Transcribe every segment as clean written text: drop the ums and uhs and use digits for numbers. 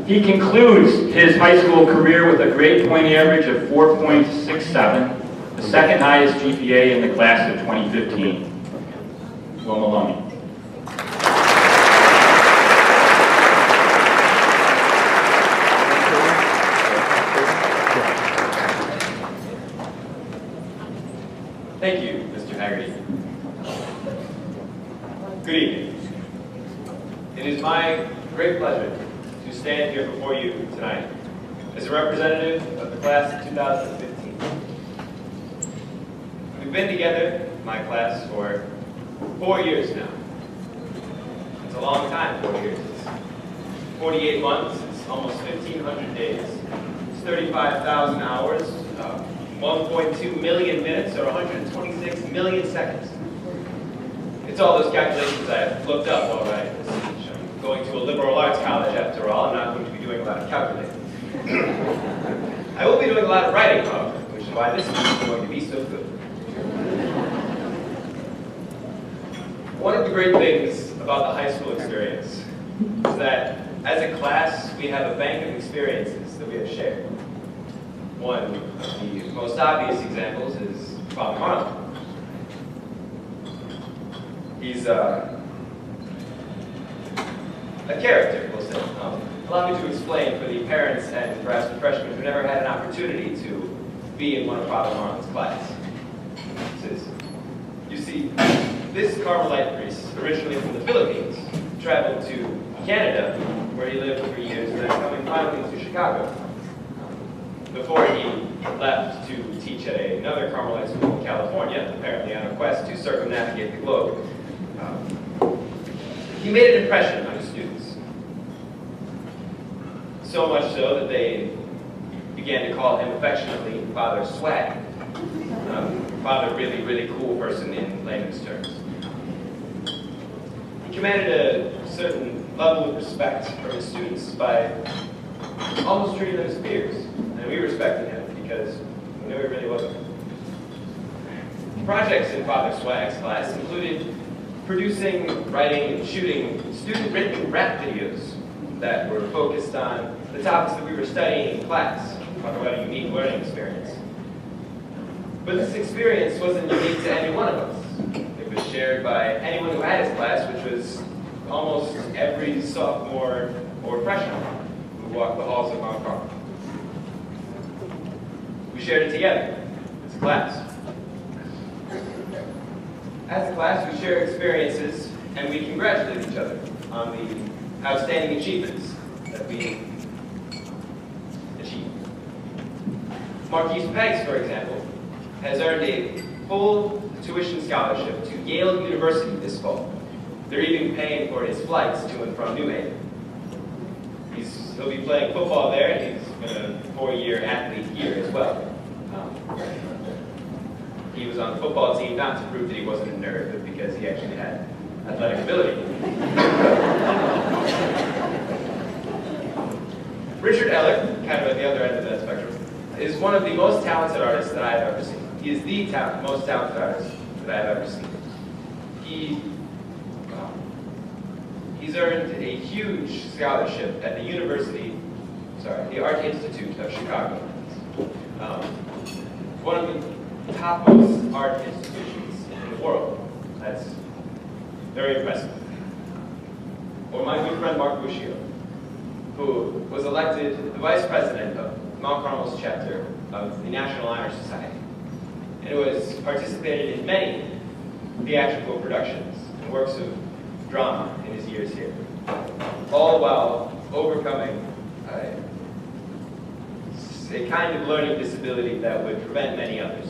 He concludes his high school career with a grade point average of 4.67, the second highest GPA in the class of 2015. Will Maloney. Thank you, Mr. Haggerty. Good evening. It is my great pleasure to stand here before you tonight as a representative of the class of 2015. We've been together, my class, for 4 years now. It's a long time, 4 years. It's 48 months, it's almost 1,500 days. It's 35,000 hours, 1.2 million minutes, or 126 million seconds. It's all those calculations I've looked up while writing this speech. I'm going to a liberal arts college after all. I'm not going to be doing a lot of calculating. I will be doing a lot of writing, however, which is why this speech is going to be so good. One of the great things about the high school experience is that as a class, we have a bank of experiences that we have shared. One of the most obvious examples is Father Marlon. He's a character, we'll say. Allow me to explain for the parents and perhaps the freshmen who never had an opportunity to be in one of Father Marlon's class. You see, this Carmelite priest, originally from the Philippines, traveled to Canada, where he lived for years, and then coming finally to Chicago, before he left to teach at another Carmelite school in California, apparently on a quest to circumnavigate the globe. He made an impression on his students. So much so that they began to call him affectionately Father Swag. Father, really, really cool person in layman's terms. He commanded a certain level of respect from his students by almost treating them as peers. And we respected him because we knew he really wasn't. Projects in Father Swag's class included producing, writing, and shooting student-written rap videos that were focused on the topics that we were studying in class. Talk about a unique learning experience. But this experience wasn't unique to any one of us. It was shared by anyone who had his class, which was almost every sophomore or freshman who walked the halls of Mount Carmel. We shared it together as a class. As a class, we share experiences and we congratulate each other on the outstanding achievements that we achieved. Marquise Peggs, for example, has earned a full tuition scholarship to Yale University this fall. They're even paying for his flights to and from New Haven. He'll be playing football there, and he's been a 4-year athlete here as well. He was on the football team not to prove that he wasn't a nerd, but because he actually had athletic ability. Richard Eller, kind of at the other end of that spectrum, is one of the most talented artists that I've ever seen. He is the most talented artist that I've ever seen. He's earned a huge scholarship at the Art Institute of Chicago. One of the topmost art institutions in the world. That's very impressive. Or my good friend Mark Bushio, who was elected the vice president of Mount Carmel's chapter of the National Honor Society, and who has participated in many theatrical productions and works of drama in his years here, all while overcoming a kind of learning disability that would prevent many others.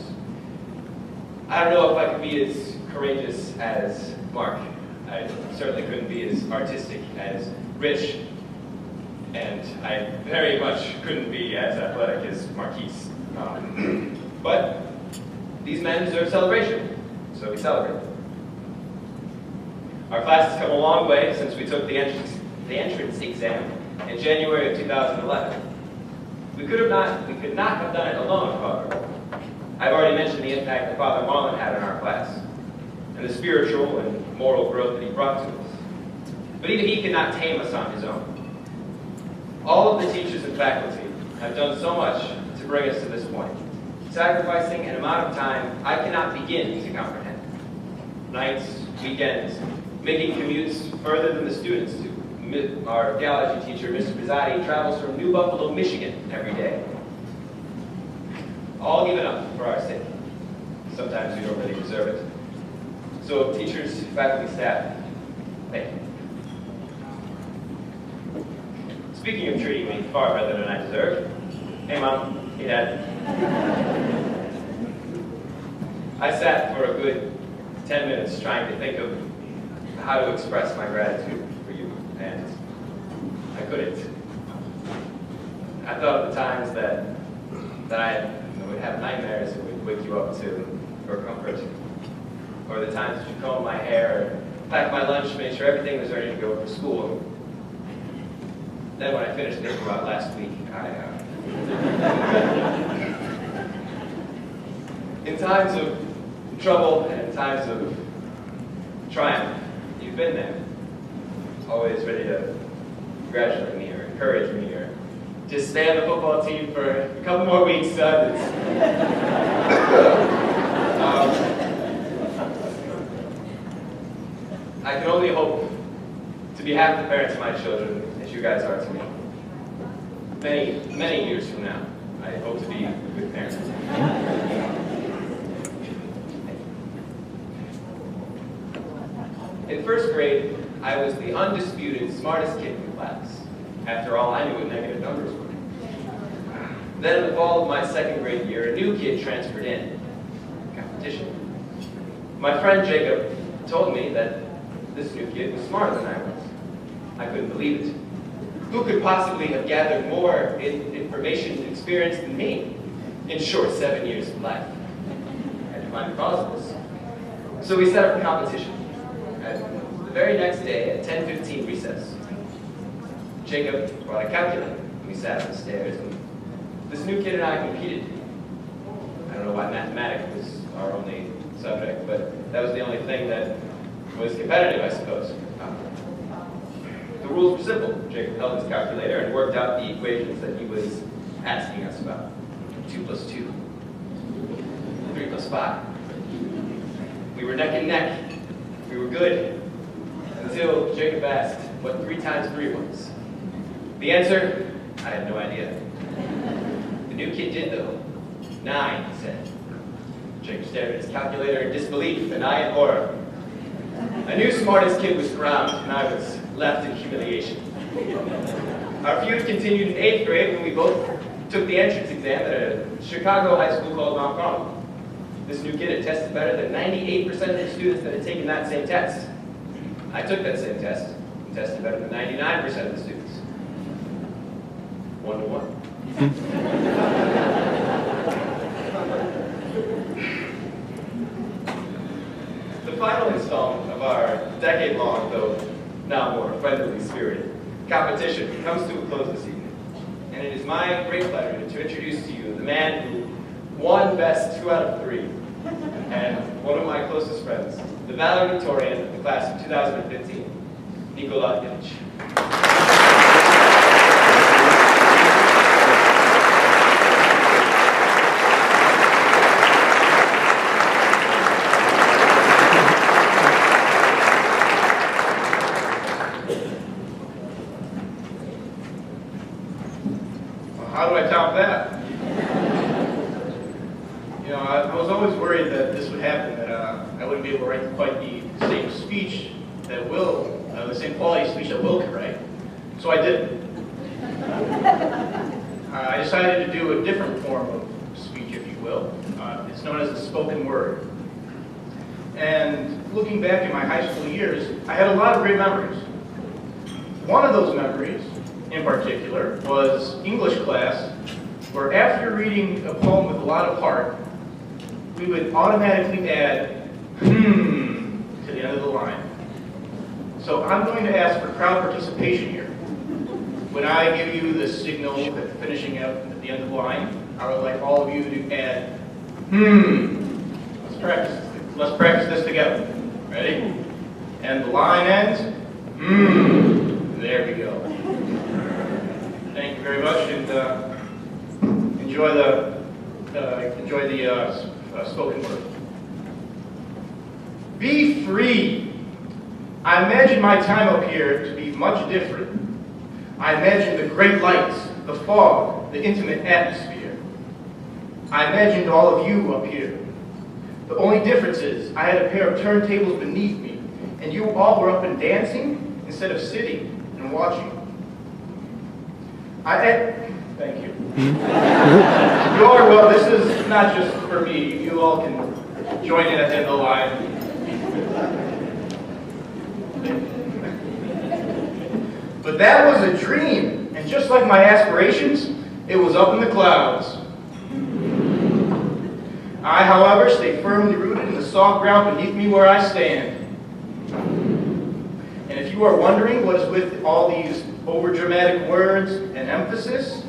I don't know if I could be as courageous as Mark. I certainly couldn't be as artistic as Rich, and I very much couldn't be as athletic as Marquise. But these men deserve celebration, so we celebrate. Our class has come a long way since we took the entrance exam in January of 2011. We could not have done it alone, however. I've already mentioned the impact that Father Marlon had on our class, and the spiritual and moral growth that he brought to us. But even he could not tame us on his own. All of the teachers and faculty have done so much to bring us to this point, sacrificing an amount of time I cannot begin to comprehend. Nights, weekends, making commutes further than the students do. Our geology teacher, Mr. Bizzatti, travels from New Buffalo, Michigan every day. All given up for our sake. Sometimes we don't really deserve it. So teachers, faculty, staff, thank you. Speaking of treating me far better than I deserve, hey Mom, hey Dad. I sat for a good 10 minutes trying to think of how to express my gratitude for you, and I couldn't. I thought of the times that I would have nightmares and would wake you up for comfort, or the times that you combed my hair, packed my lunch, made sure everything was ready to go for school. Then when I finished thinking about last week, in times of trouble and in times of triumph, you've been there. Always ready to congratulate me or encourage me or just stay on the football team for a couple more weeks, son. I can only hope to be half the parents of my children as you guys are to me. Many, many years from now, I hope to be a good parent. In first grade, I was the undisputed smartest kid in the class. After all, I knew what negative numbers were. Then in the fall of my second grade year, a new kid transferred in. Competition. My friend Jacob told me that this new kid was smarter than I was. I couldn't believe it. Who could possibly have gathered more information and experience than me in short 7 years of life? I had to find the cause of this. So we set up a competition. The very next day at 10:15 recess, Jacob brought a calculator. We sat on the stairs, and this new kid and I competed. I don't know why mathematics was our only subject, but that was the only thing that was competitive, I suppose. The rules were simple. Jacob held his calculator and worked out the equations that he was asking us about. 2 plus 2. 3 plus 5. We were neck and neck. We were good. Until Jacob asked what 3 times 3 was. The answer, I had no idea. The new kid did, though. 9, he said. Jacob stared at his calculator in disbelief, and I in horror. I knew smartest kid was crowned, and I was left in humiliation. Our feud continued in 8th grade when we both took the entrance exam at a Chicago high school called Mount Carmel. This new kid had tested better than 98% of the students that had taken that same test. I took that same test and tested better than 99% of the students. 1 to 1. The final installment of our decade-long, though now more friendly spirited, competition comes to a close this evening. And it is my great pleasure to introduce to you the man who won best 2 out of 3, and one of my closest friends, the valedictorian of the class of 2015, Nikola Ilic. How do I top that? You know, I was always worried that this would happen, that I wouldn't be able to write quite the same speech that Will, the same quality speech that Will could write. So I did. I decided to do a different form of speech, if you will. It's known as the spoken word. And looking back in my high school years, I had a lot of great memories. One of those memories, in particular, was English class, where after reading a poem with a lot of heart, we would automatically add to the end of the line. So I'm going to ask for crowd participation here. When I give you the signal that finishing up at the end of the line, I would like all of you to add Let's practice this together. Ready? And the line ends. There we go. Thank you very much, and enjoy the spoken word. Be free. I imagine my time up here to be much different. I imagine the great lights, the fog, the intimate atmosphere. I imagined all of you up here. The only difference is I had a pair of turntables beneath me, and you all were up and dancing instead of sitting and watching. Thank you. You are, well, this is not just for me. You all can join in at the end of the line. But that was a dream, and just like my aspirations, it was up in the clouds. I, however, stay firmly rooted in the soft ground beneath me where I stand. And if you are wondering what is with all these overdramatic words and emphasis,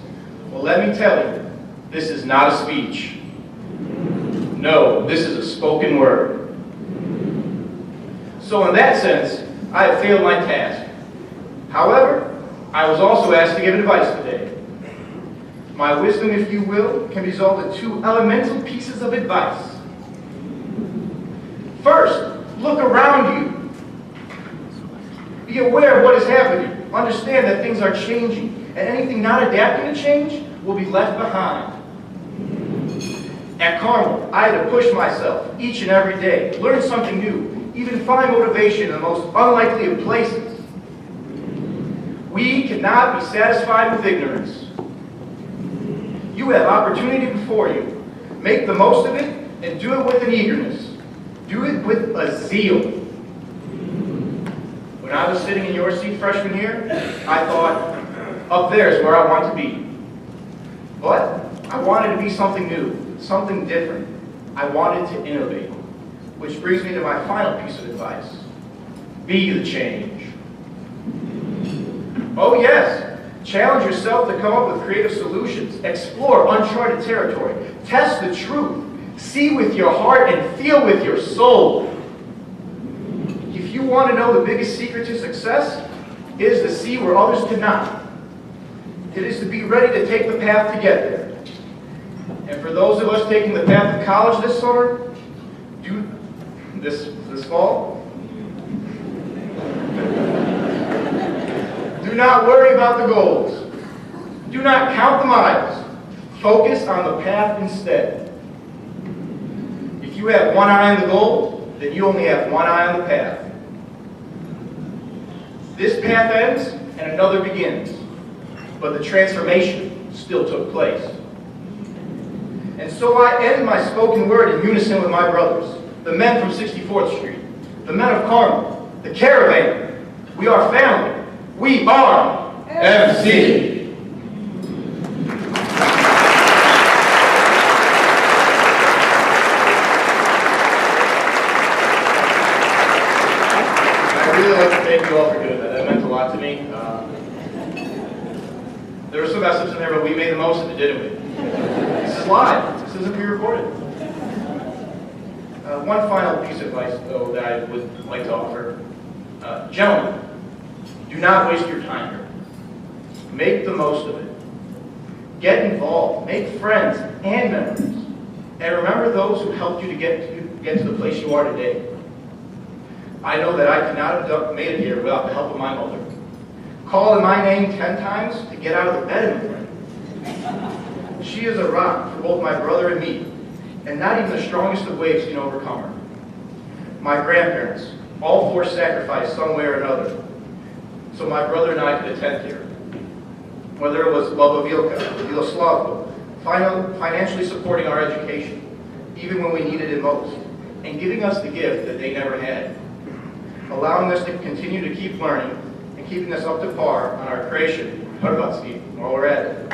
well, let me tell you, this is not a speech. No, this is a spoken word. So in that sense, I have failed my task. However, I was also asked to give advice today. My wisdom, if you will, can be resolved in two elemental pieces of advice. First, look around you. Be aware of what is happening. Understand that things are changing, and anything not adapting to change will be left behind. At Carmel, I had to push myself each and every day, learn something new, even find motivation in the most unlikely of places. We cannot be satisfied with ignorance. You have opportunity before you. Make the most of it and do it with an eagerness. Do it with a zeal. When I was sitting in your seat freshman year, I thought, up there is where I want to be. But I wanted to be something new, something different. I wanted to innovate. Which brings me to my final piece of advice. Be the change. Oh yes, challenge yourself to come up with creative solutions. Explore uncharted territory. Test the truth. See with your heart and feel with your soul. If you want to know the biggest secret to success, it is to see where others cannot. It is to be ready to take the path to get there. And for those of us taking the path to college this summer, this fall, do not worry about the goals. Do not count the miles. Focus on the path instead. If you have one eye on the goal, then you only have one eye on the path. This path ends and another begins, but the transformation still took place. And so I end my spoken word in unison with my brothers, the men from 64th Street, the men of Carmel, the Caravan. We are family. We are MC. I'd really like to thank you all for doing that. That meant a lot to me. There were some mess ups in there, but we made the most of it, didn't we? This is live. This isn't pre-recorded. One final piece of advice, though, that I would like to offer. Gentlemen, do not waste your time here. Make the most of it. Get involved. Make friends and memories. And remember those who helped you to get to the place you are today. I know that I could not have made it here without the help of my mother. Calling my name 10 times to get out of the bed in the morning. She is a rock for both my brother and me, and not even the strongest of waves can overcome her. My grandparents, all four sacrificed some way or another, so my brother and I could attend here. Whether it was Babavilka, Viloslavko, financially supporting our education, even when we needed it most, and giving us the gift that they never had, allowing us to continue to keep learning, and keeping us up to par on our creation. What about Steve? While we're at it.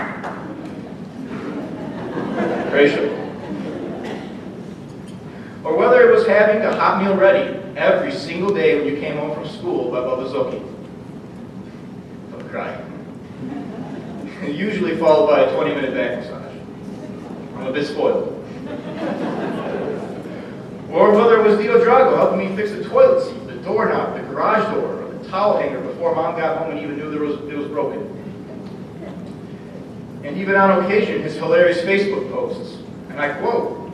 Creation. Or whether it was having a hot meal ready every single day when you came home from school by Bubba Zoki. Don't cry. Usually followed by a 20-minute back massage. I'm a bit spoiled. Or whether it was Dito Drago helping me fix the toilet seat, the doorknob, the garage door, or the towel hanger before Mom got home and even knew it was broken. and even on occasion his hilarious Facebook posts. And I quote,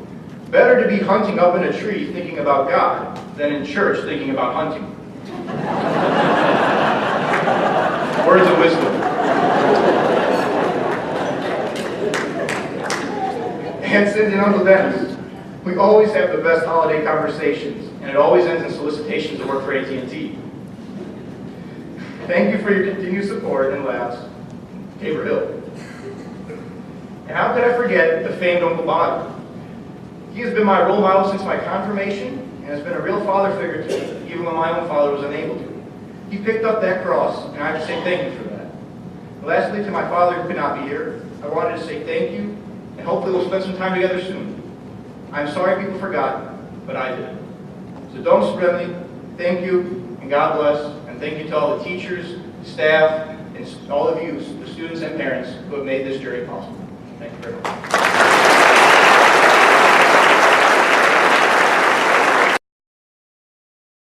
"Better to be hunting up in a tree thinking about God than in church thinking about hunting." Words of wisdom. And Cindy and Uncle Dennis, we always have the best holiday conversations, and it always ends in solicitations to work for AT&T. Thank you for your continued support and laughs, Tabor Hill. And how could I forget the famed Uncle Bobby? He has been my role model since my confirmation, and has been a real father figure to me, even when my own father was unable to. He picked up that cross, and I have to say thank you for that. And lastly, to my father who could not be here, I wanted to say thank you, and hopefully we'll spend some time together soon. I'm sorry people forgot, but I did. So don't spread me. Thank you, and God bless, and thank you to all the teachers, staff, and all of you, the students and parents, who have made this journey possible. Thank you very much.